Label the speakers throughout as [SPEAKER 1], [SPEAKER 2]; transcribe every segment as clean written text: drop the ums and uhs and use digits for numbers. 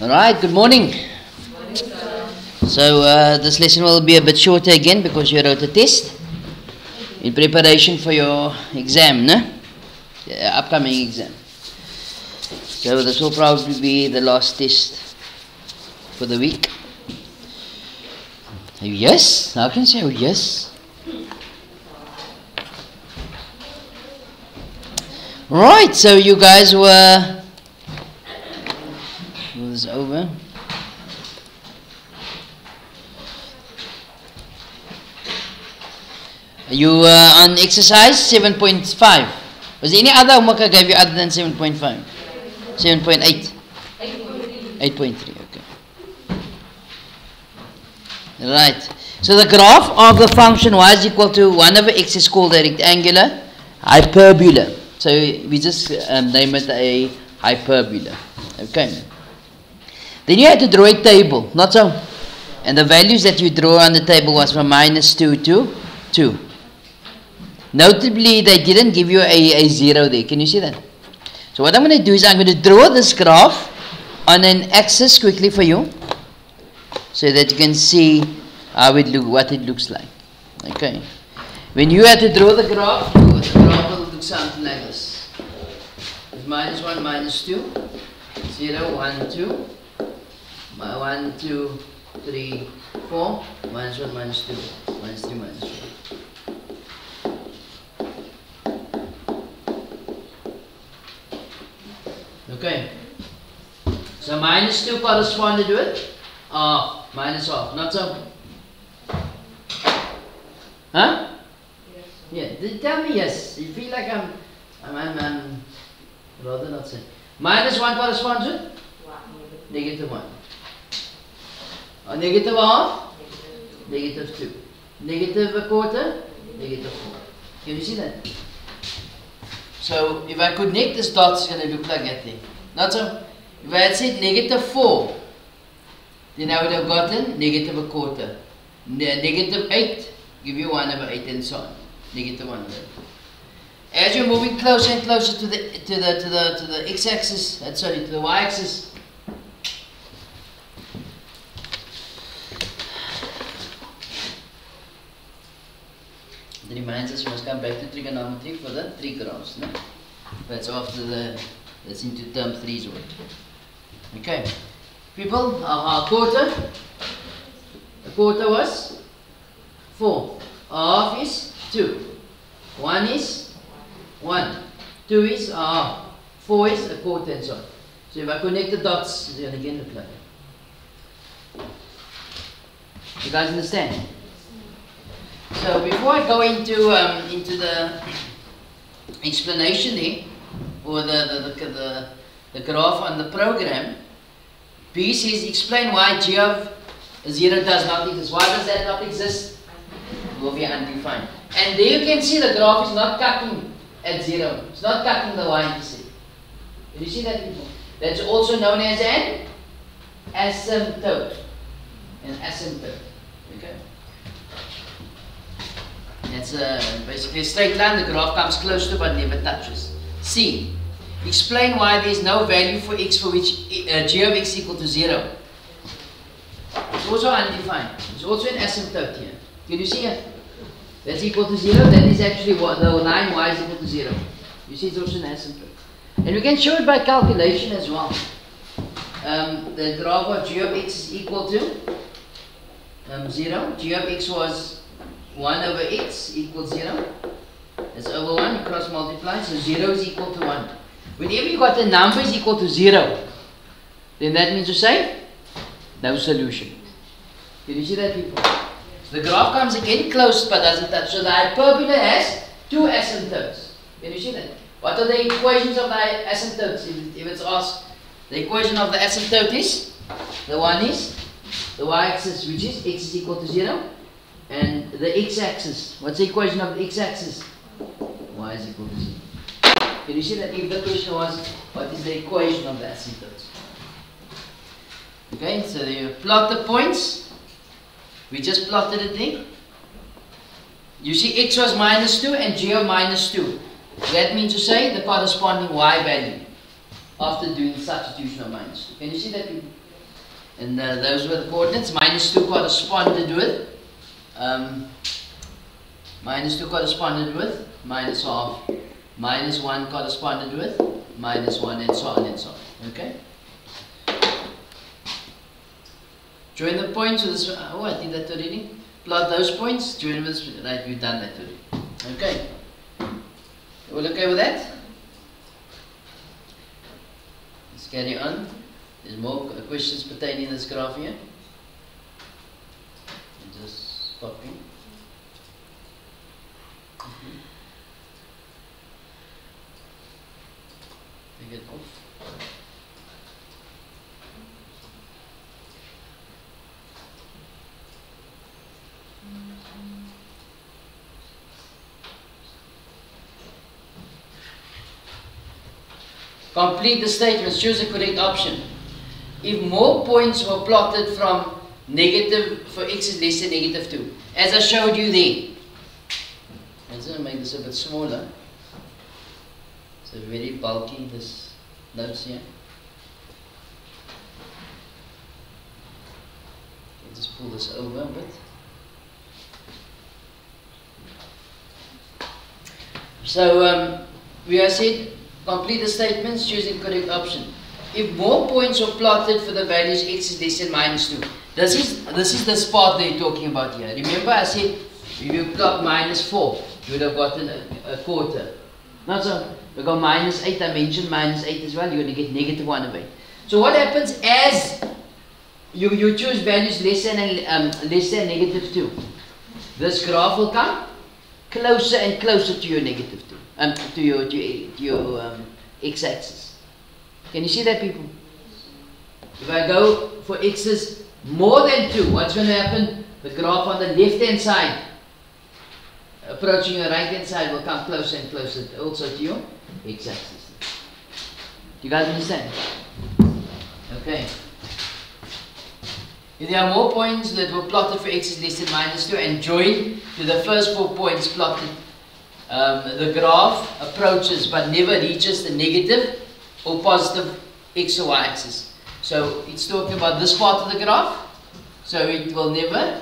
[SPEAKER 1] Alright, good morning. So this lesson will be a bit shorter again because you wrote a test in preparation for your exam, no? Upcoming exam. So this will probably be the last test for the week. Yes? How can you say yes? Right, so you guys were... It was over. You were on exercise 7.5. Was there any other homework I gave you other than 7.5? 7.8? 8.3, okay. Right. So the graph of the function y is equal to 1 over x is called a rectangular hyperbola. So we just name it a hyperbola. Okay. Then you had to draw a table, not so. And the values that you draw on the table was from -2 to 2. Notably, they didn't give you a 0 there. Can you see that? So what I'm going to do is I'm going to draw this graph on an axis quickly for you, so that you can see how it what it looks like. Okay. When you have to draw the graph will look something like this. It's -1, -2, 0, 1, 2, 1, 2, 3, 4, -1, -2, -3, -4. Okay. So -2 corresponded with half, -half, not so? Huh? Yes. Yeah, tell me yes. You feel like I'm rather not saying. -1 corresponds with? -1. Negative half? -2. Negative a quarter? -4. Can you see that? So if I connect this dot, it's going to look like that thing. Not so? If I had said -4, then I would have gotten negative a quarter. -8, give you 1 over 8 and so on. -1 over 8. As you're moving closer and closer to the x-axis, sorry, to the y-axis, it reminds us we must come back to trigonometry for the 3 graphs. No? That's after that's into term 3's work. Okay. People, a quarter was 4. A half is 2. 1 is 1. 2 is a half. 4 is a quarter and so on. So if I connect the dots, it's going to again look like that. You guys understand? So before I go into the explanation there, or the graph on the program, B says explain why g of 0 does not exist. Why does that not exist? It will be undefined. And there you can see the graph is not cutting at 0. It's not cutting the y-intercept. Did you see that before? That's also known as an asymptote. An asymptote. Okay. That's basically a straight line. The graph comes close to but never touches. C. Explain why there is no value for x for which g of x equal to 0. It's also undefined. It's also an asymptote here. Can you see it? That's equal to 0. That is actually what the line y is equal to 0. You see, it's also an asymptote. And we can show it by calculation as well. The graph of g of x is equal to 0. G of x was 1 over x equals 0. That's over 1, you cross multiply, so 0 is equal to 1. Whenever you got a number is equal to 0, then that means to say, no solution. Can you see that, people? So the graph comes again close but doesn't touch. So the hyperbola has 2 asymptotes. Can you see that? What are the equations of the asymptotes? If it's asked, the equation of the asymptote is, the one is the y-axis, which is x is equal to 0. And the x-axis, what's the equation of the x-axis? Y is equal to 0. Can you see that if the question was, what is the equation of the asymptotes? Okay, so you plot the points. We just plotted it there. You see x was -2 and g of -2. That means to say the corresponding y value. after doing substitution of -2. Can you see that, people? And those were the coordinates. -2 corresponded with -2 corresponded with -1/2. -1 corresponded with -1, and so on and so on. Okay? Join the points with this. Oh, I did that already. Plot those points. Join with this. Right, we've done that already. Okay. You all okay with that? Let's carry on. There's more questions pertaining to this graph here. Just copy. Take it off. Complete the statements. Choose the correct option. If more points were plotted from negative, for x is less than -2, as I showed you there. I'm going to make this a bit smaller. It's a very bulky, this notes here. I'll just pull this over a bit. So we have said, complete the statements, choosing correct option. If more points are plotted for the values x is less than -2. This is this part they're talking about here. Remember I said if you plot -4, you would have gotten a quarter. Not so. We got -8, I mentioned -8 as well, you're going to get -1 of 8. So what happens as you choose values less than -2? This graph will come closer and closer to your -2, to your x-axis. Can you see that, people? If I go for x's more than 2, what's going to happen? The graph on the left-hand side, approaching the right-hand side, will come closer and closer also to your x-axis. Do you guys understand? Okay. If there are more points that were plotted for x is less than -2 and joined to the first 4 points plotted, the graph approaches but never reaches the negative or positive x or y axis. So it's talking about this part of the graph. So it will never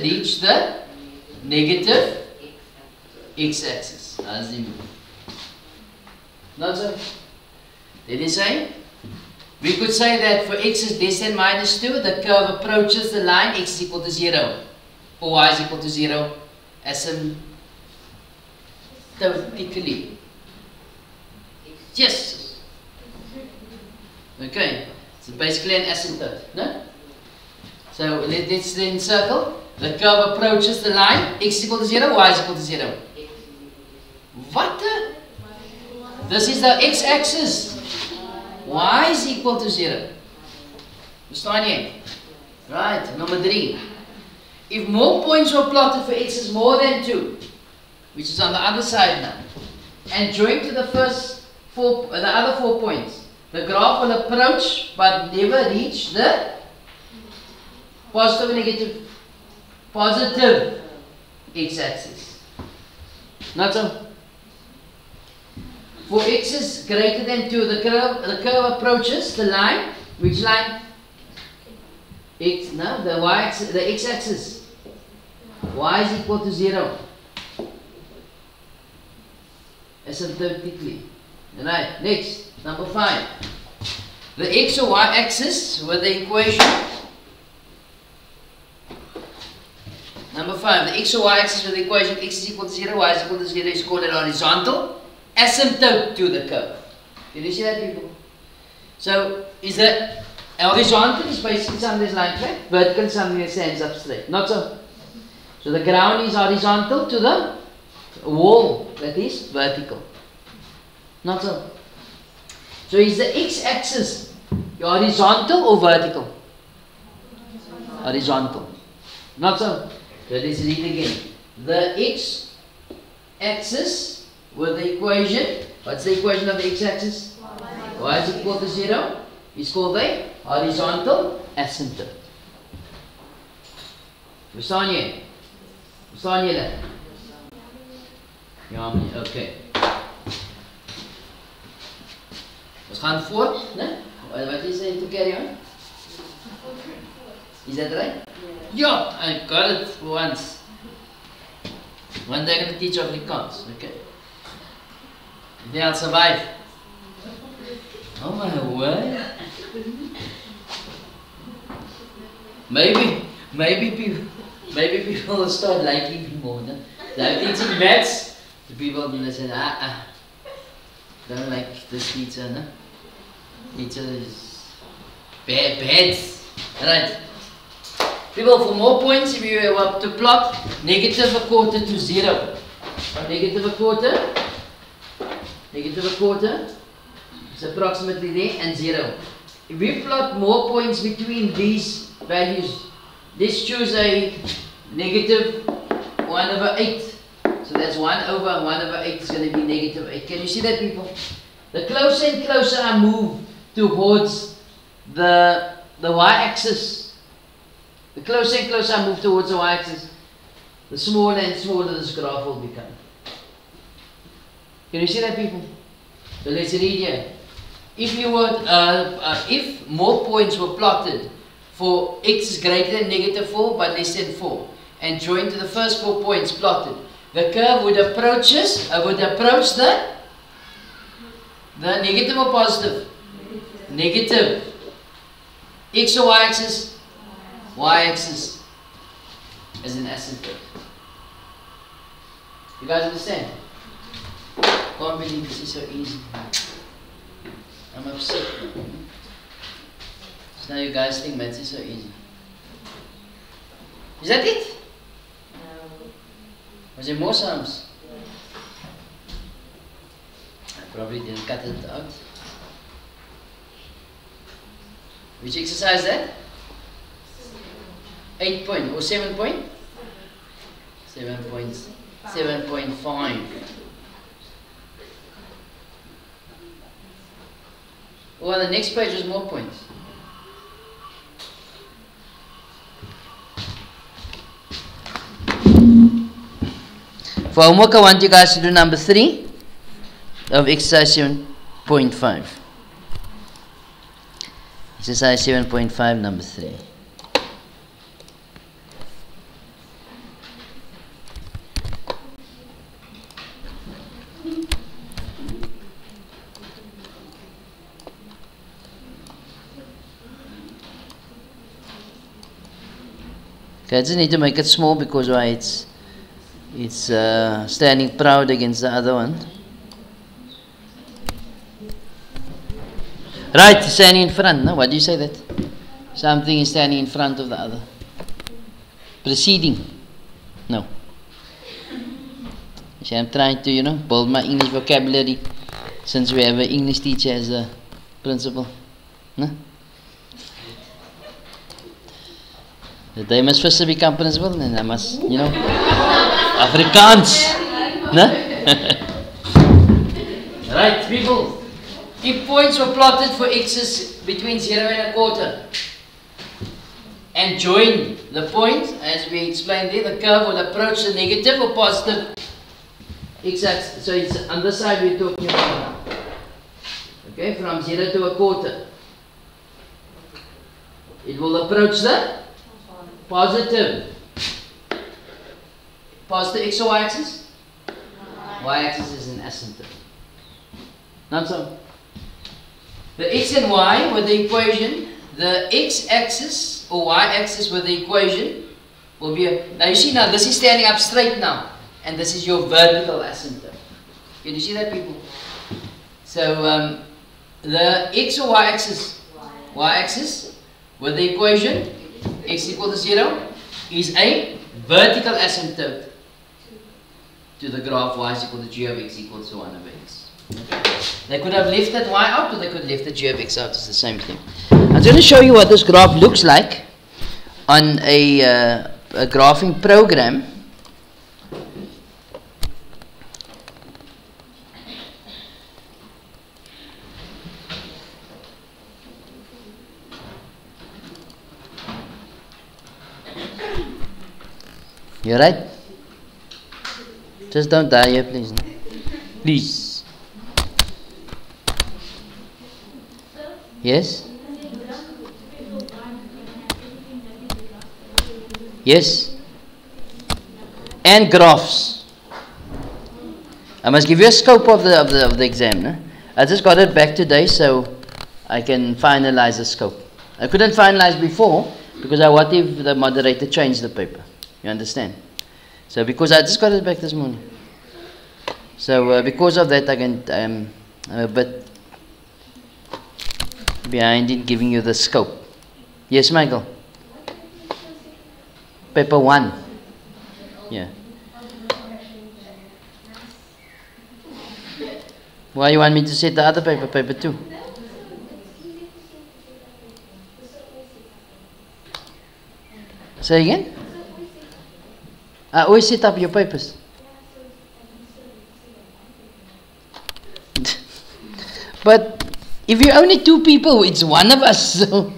[SPEAKER 1] reach the negative x-axis. Not so. Did he say? We could say that for x is less than -2, the curve approaches the line x is equal to 0 or y is equal to 0 asymptotically. Yes. Okay. So basically an asymptote. No? So let's then circle. The curve approaches the line x is equal to 0, y is equal to 0. What the? This is the x-axis. Y is equal to 0. Verstaan jy? Right, number 3. If more points were plotted for x is more than 2, which is on the other side now, and joined to the other 4 points, the graph will approach but never reach the positive and negative, positive x-axis. Not so. For x is greater than 2, the curve approaches the line. Which line? X. No, the y-axis, the x-axis. Y is equal to 0. Asymptotically. Right. Next, number 5. The x or y-axis with the equation. Number 5. The x or y-axis with the equation x is equal to 0, y is equal to 0 is called an horizontal asymptote to the curve. Can you see that, people? So, is the horizontal is basically something that's lying flat, vertical is something that stands up straight. Not so. So the ground is horizontal to the wall that is vertical. Not so. So is the x-axis horizontal or vertical? Horizontal. Not so. So let's read again. The x-axis with the equation, what's the equation of the x-axis? Y is equal to 0 is called a horizontal asymptote. Verstaan jy? Verstaan julle? Ja, okay. Ons gaan voort, né? What is it to carry on? Is that right? Yeah, I got it for once. One day I'm going to teach Afrikaans, okay? Then I'll survive. Oh my word. Maybe people will start liking me more. No? They're teaching maths. The people will say, don't like this teacher, no? Teacher is bad. Right. People, for more points, if you have to plot negative a quarter to 0. From negative a quarter is approximately there, and 0. If we plot more points between these values, let's choose a negative 1/8. So that's 1/8 is going to be negative 8. Can you see that, people? The closer and closer I move towards the y-axis, the closer and closer I move towards the y-axis, the smaller and smaller this graph will become. Can you see that, people? So let's read here. If you were, if more points were plotted for x is greater than -4 but less than 4, and joined to the first 4 points plotted, the curve would approach the negative or positive? Negative. X or y-axis? Y-axis as an asymptote. You guys understand? Can't believe this is so easy. I'm upset. So now you guys think maths is so easy. Is that it?
[SPEAKER 2] No.
[SPEAKER 1] Was there more sums? I probably didn't cut it out. Which exercise that? 8 point or 7 point? 7.5. Well, the next page was more points. For homework, I want you guys to do number 3 of exercise 7.5. Exercise 7.5, number 3. Okay, I just need to make it small because why it's standing proud against the other one. Right, standing in front. No, what do you say that? Something is standing in front of the other. Preceding. No. So I'm trying to, build my English vocabulary since we have an English teacher as a principal. No? They must first become principal, and I must, Afrikaans. No? Right, people. If points were plotted for x's between 0 and ¼ and join the point, as we explained there, the curve will approach the negative or positive x-axis. So it's on this side we're talking about now. Okay, from 0 to ¼ it will approach the positive x or y-axis? Y-axis is an asymptote. Not so. The x and y with the equation, the x-axis or y-axis with the equation will be now you see now this is standing up straight now, and this is your vertical asymptote. Can you see that, people? So the x or y-axis with the equation x equal to 0 is a vertical asymptote to the graph y is equal to g of x equals to 1/x. They could have left that y out, or they could have left the g of x out. It's the same thing. I'm going to show you what this graph looks like on a graphing program. You alright? Just don't die here, please. No? Please. Yes? Yes? And graphs. I must give you a scope of the exam. No? I just got it back today, so I can finalize the scope. I couldn't finalize before because what if the moderator changed the paper? You understand? So because I just got it back this morning. So because of that, I'm a bit behind in giving you the scope. Yes, Michael? Paper 1. Yeah. Why you want me to set the other paper, paper 2? Say again? I always set up your papers. But if you're only 2 people, it's one of us. So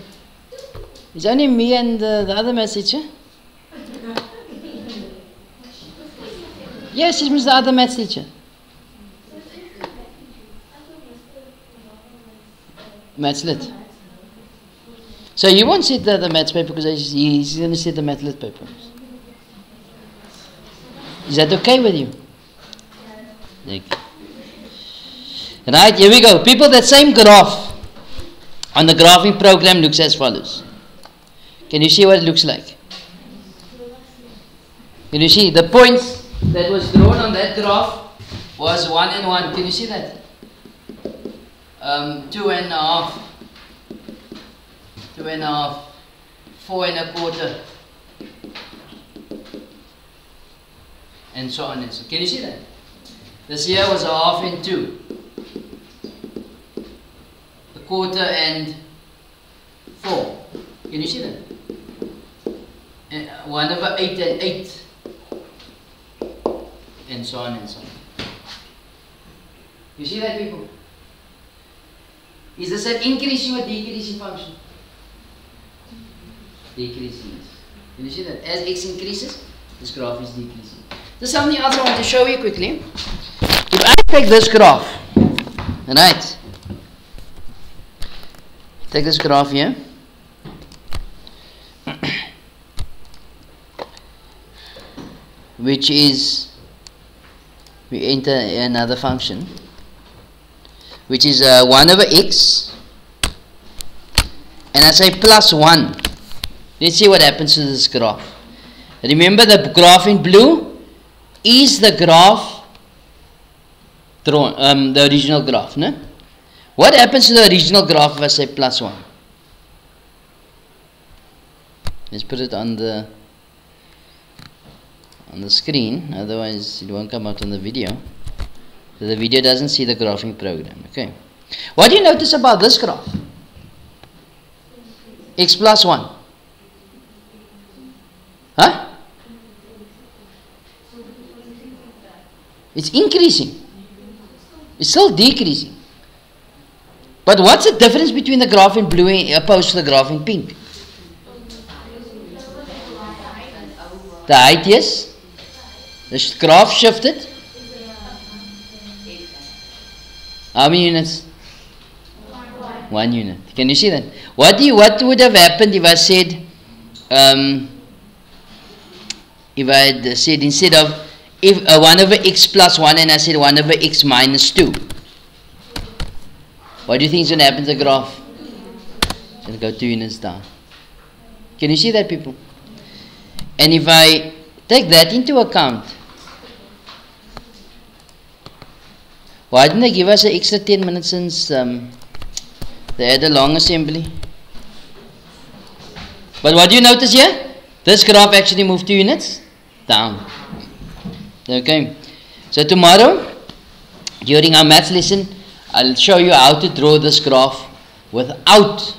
[SPEAKER 1] it's only me and the other maths teacher. Yes, it was the other maths teacher. Maths lit. So you won't set the maths paper because he's going to set the maths lit paper. Is that okay with you? Right, here we go. People, that same graph on the graphing program looks as follows. Can you see what it looks like? Can you see the points that was drawn on that graph was 1 and 1. Can you see that? 2.5, 2.5, 4.25, and so on and so on. Can you see that? This here was 1/2 and 2, 1/4 and 4. Can you see that? And 1/8 and 8, and so on and so on. You see that, people? Is this an increasing or decreasing function? Decreasing. Can you see that? As x increases, this graph is decreasing. There's something else I want to show you quickly. If I take this graph, right? Take this graph here. Which is, we enter another function, which is 1/x, and I say +1. Let's see what happens to this graph. Remember, the graph in blue is the graph drawn, the original graph, no? What happens to the original graph if I say +1? Let's put it on the screen, otherwise it won't come out on the video. So the video doesn't see the graphing program. Okay. What do you notice about this graph? X +1. Huh? It's increasing. It's still decreasing. But what's the difference between the graph in blue opposed to the graph in pink? The height, yes. The graph shifted. How many units? 1 unit. Can you see that? What would have happened if I said, instead of 1/x +1 and I said 1/x -2? What do you think is going to happen to the graph? It's going to go 2 units down. Can you see that, people? And if I take that into account, why didn't they give us an extra 10 minutes since they had a long assembly? But what do you notice here? This graph actually moved 2 units down. Okay. So tomorrow, during our maths lesson, I'll show you how to draw this graph without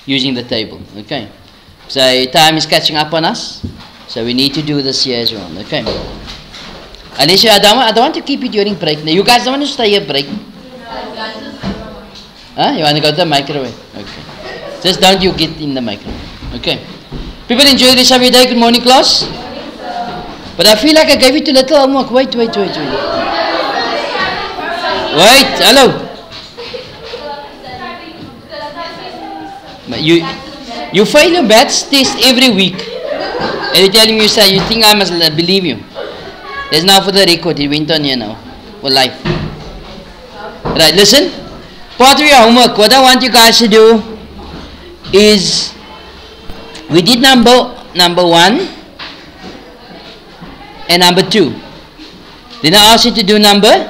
[SPEAKER 1] using the table. Okay. So time is catching up on us, so we need to do this here as well. Okay. Unless I don't want to keep you during break. Now, you guys don't want to stay here break. Huh? You want to go to the microwave? Okay. Just don't you get in the microwave. Okay. People, enjoy the rest of your day. Good morning, class. But I feel like I gave you too little homework. Wait. Wait, hello.
[SPEAKER 2] You fail your maths test every week. And you're telling me, you think I must believe you. There's now for the record. He went on here now. For life. Right, listen. Part of your homework, what I want you guys to do is, we did number 1 and number 2. Then I asked you to do number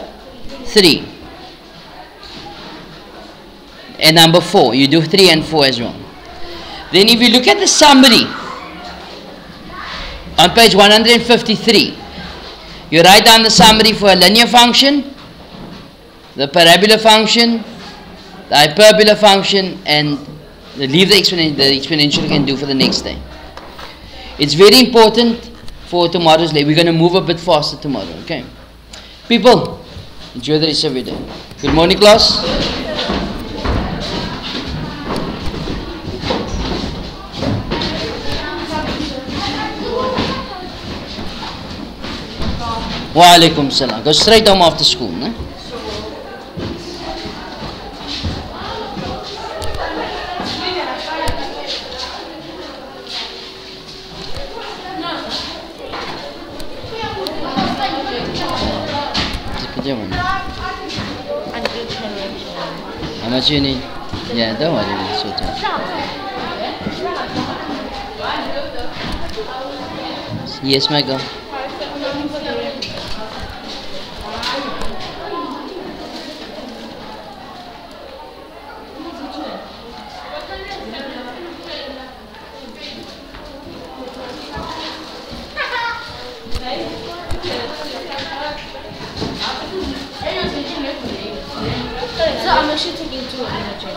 [SPEAKER 2] 3 and number 4. You do 3 and 4 as well. Then if you look at the summary on page 153, you write down the summary for a linear function, the parabola function, the hyperbola function, and leave the exponential you can do for the next day. It's very important for tomorrow's day. We're going to move a bit faster tomorrow, okay? People, enjoy the rest of your day. Good morning, class. Wa alaikum salam. Go straight home after school, ne? How much you need? Yeah, don't worry, it's your turn. Yes, my girl.
[SPEAKER 3] So I'm actually taking 2 energy.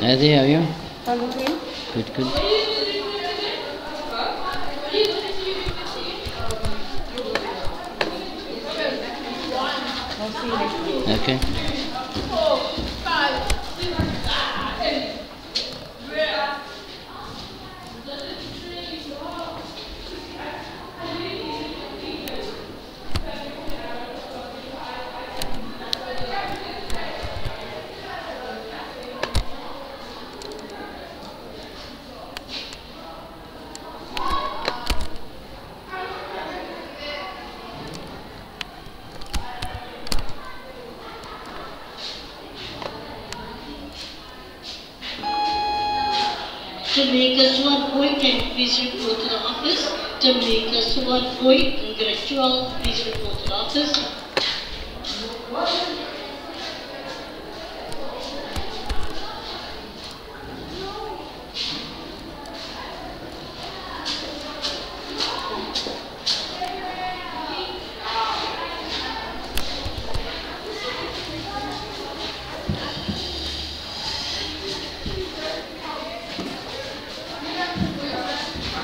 [SPEAKER 2] Adi, how are you? Good, good. Okay.
[SPEAKER 4] Jamaica Swat Boy, can you please report to the office? Jamaica Swat Boy, intellectual, please report to the office.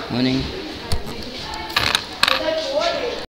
[SPEAKER 2] Morning.